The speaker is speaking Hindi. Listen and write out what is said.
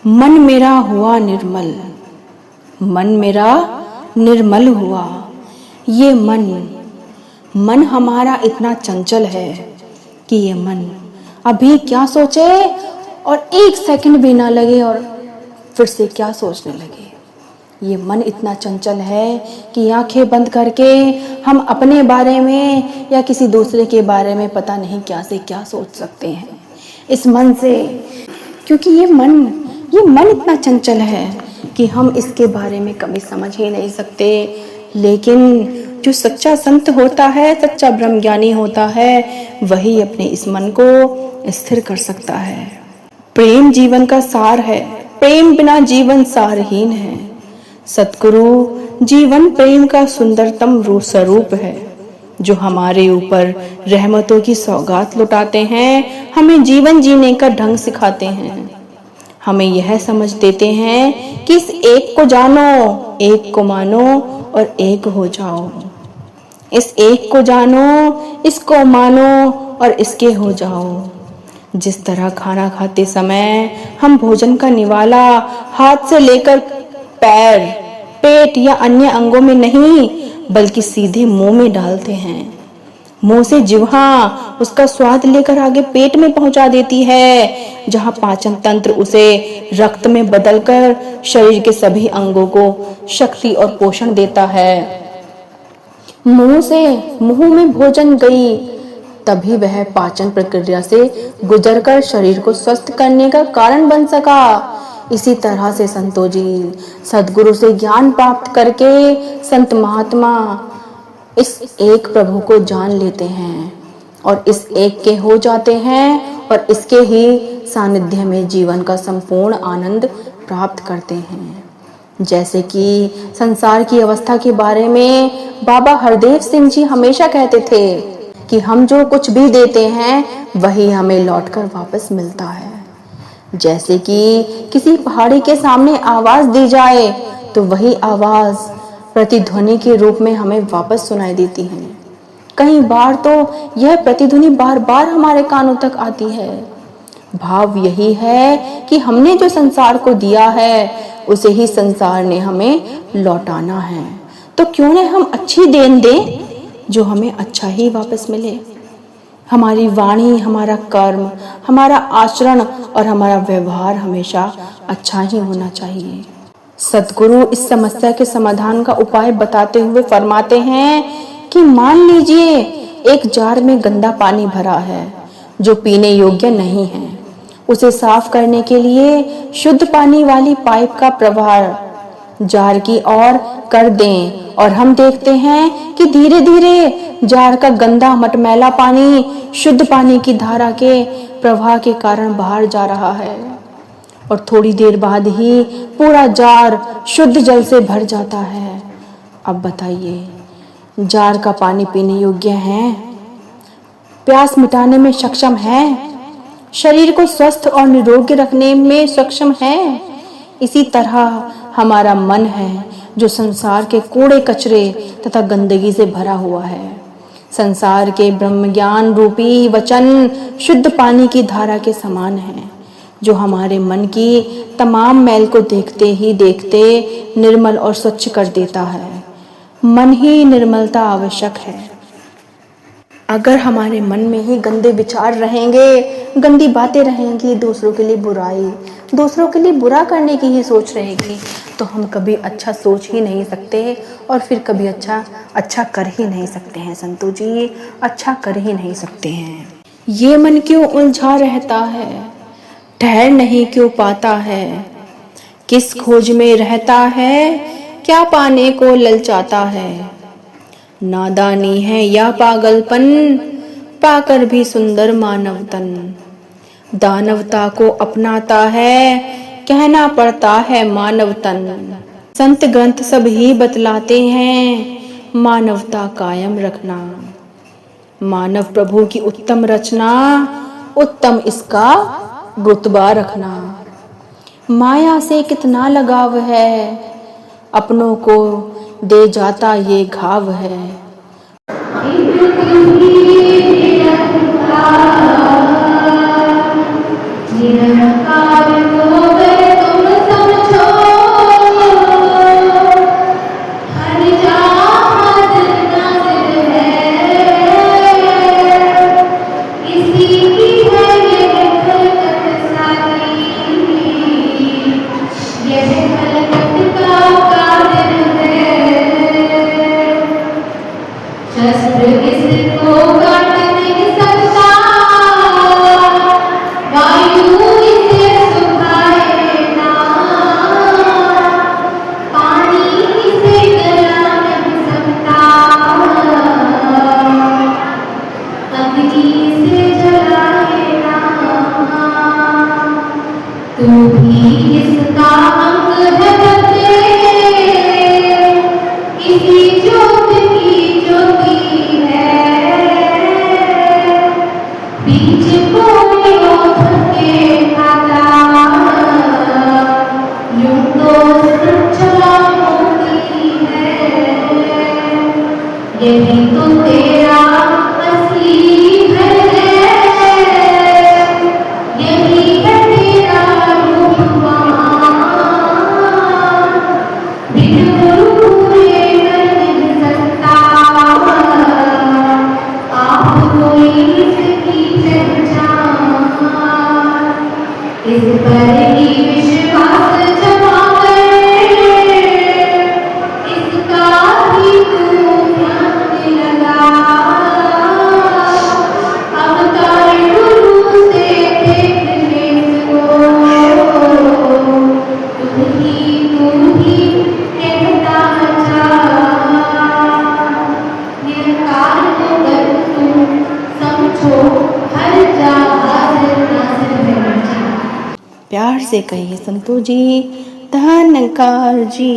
मन मेरा हुआ निर्मल, मन मेरा निर्मल हुआ। ये मन हमारा इतना चंचल है कि ये मन अभी क्या सोचे और एक सेकंड भी ना लगे और फिर से क्या सोचने लगे। ये मन इतना चंचल है कि आंखें बंद करके हम अपने बारे में या किसी दूसरे के बारे में पता नहीं क्या से क्या सोच सकते हैं इस मन से, क्योंकि ये मन इतना चंचल है कि हम इसके बारे में कभी समझ ही नहीं सकते। लेकिन जो सच्चा संत होता है, सच्चा ब्रह्मज्ञानी होता है, वही अपने इस मन को स्थिर कर सकता है। प्रेम जीवन का सार है, प्रेम बिना जीवन सारहीन है। सतगुरु जीवन प्रेम का सुंदरतम स्वरूप है, जो हमारे ऊपर रहमतों की सौगात लुटाते हैं, हमें जीवन जीने का ढंग सिखाते हैं, हमें यह समझ देते हैं कि इस एक को जानो, एक को मानो और एक हो जाओ। इस एक को जानो, इसको मानो और इसके हो जाओ। जिस तरह खाना खाते समय हम भोजन का निवाला हाथ से लेकर पैर, पेट या अन्य अंगों में नहीं बल्कि सीधे मुंह में डालते हैं, मुंह से जिह्वा उसका स्वाद लेकर आगे पेट में पहुंचा देती है, जहां पाचन तंत्र उसे रक्त में बदलकर शरीर के सभी अंगों को शक्ति और पोषण देता है। मुंह से मुंह में भोजन गई तभी वह पाचन प्रक्रिया से गुजरकर शरीर को स्वस्थ करने का कारण बन सका। इसी तरह से संतों जी सद्गुरु से ज्ञान प्राप्त करके संत महात्मा इस एक प्रभु को जान लेते हैं और इस एक के हो जाते हैं और इसके ही सानिध्य में जीवन का संपूर्ण आनंद प्राप्त करते हैं। जैसे कि संसार की अवस्था के बारे में बाबा हरदेव सिंह जी हमेशा कहते थे कि हम जो कुछ भी देते हैं वही हमें लौटकर वापस मिलता है। जैसे कि किसी पहाड़ी के सामने आवाज दी जाए तो वही आवाज प्रतिध्वनि के रूप में हमें वापस सुनाई देती है। कई बार तो यह प्रतिध्वनि बार बार हमारे कानों तक आती है। भाव यही है कि हमने जो संसार को दिया है उसे ही संसार ने हमें लौटाना है, तो क्यों न हम अच्छी देन दें जो हमें अच्छा ही वापस मिले। हमारी वाणी, हमारा कर्म, हमारा आचरण और हमारा व्यवहार हमेशा अच्छा ही होना चाहिए। सद्गुरु इस समस्या के समाधान का उपाय बताते हुए फरमाते हैं कि मान लीजिए एक जार में गंदा पानी भरा है जो पीने योग्य नहीं है। उसे साफ करने के लिए शुद्ध पानी वाली पाइप का प्रवाह जार की ओर कर दें और हम देखते हैं कि धीरे धीरे जार का गंदा मटमैला पानी शुद्ध पानी की धारा के प्रवाह के कारण बाहर जा रहा है और थोड़ी देर बाद ही पूरा जार शुद्ध जल से भर जाता है। अब बताइए, जार का पानी पीने योग्य है? प्यास मिटाने में सक्षम है? शरीर को स्वस्थ और निरोगी रखने में सक्षम है? इसी तरह हमारा मन है जो संसार के कूड़े कचरे तथा गंदगी से भरा हुआ है। संसार के ब्रह्म ज्ञान रूपी वचन शुद्ध पानी की धारा के समान है, जो हमारे मन की तमाम मैल को देखते ही देखते निर्मल और स्वच्छ कर देता है। मन ही निर्मलता आवश्यक है। अगर हमारे मन में ही गंदे विचार रहेंगे, गंदी बातें रहेंगी, दूसरों के लिए बुराई, दूसरों के लिए बुरा करने की ही सोच रहेगी, तो हम कभी अच्छा सोच ही नहीं सकते और फिर कभी अच्छा कर ही नहीं सकते हैं। संतों जी, अच्छा कर ही नहीं सकते हैं। ये मन क्यों उलझा रहता है, ठहर नहीं क्यों पाता है, किस खोज में रहता है, क्या पाने को ललचाता है। नादानी है या पागलपन, पाकर भी सुंदर मानव तन, दानवता को अपनाता है, कहना पड़ता है मानव तन। संत ग्रंथ सब ही बतलाते हैं, मानवता कायम रखना, मानव प्रभु की उत्तम रचना, उत्तम इसका रुतबा रखना। माया से कितना लगाव है, अपनों को दे जाता ये घाव है। निरंकार हो गए तुम भी इसका अंग है बदले, इसी ज्योत की ज्योति है। बीच कोई थके खाता, यूं तो सच्चा मोती है। यही तो तेरा असली घर है, यही है तेरा रूपवान। बिन गुरु हुए कर नहीं सकता आप कोई इसकी पहचान। इस पर ही विश्वास जमा कर, इसका ही तू ध्यान लगा। अवतार गुरु से देखने को तू ही कहता जा। निरंकार को कर तू समझो, हर जा हाजिर नाजिर है बच्चा। प्यार से कहिए संतोष जी, धन्यकार जी।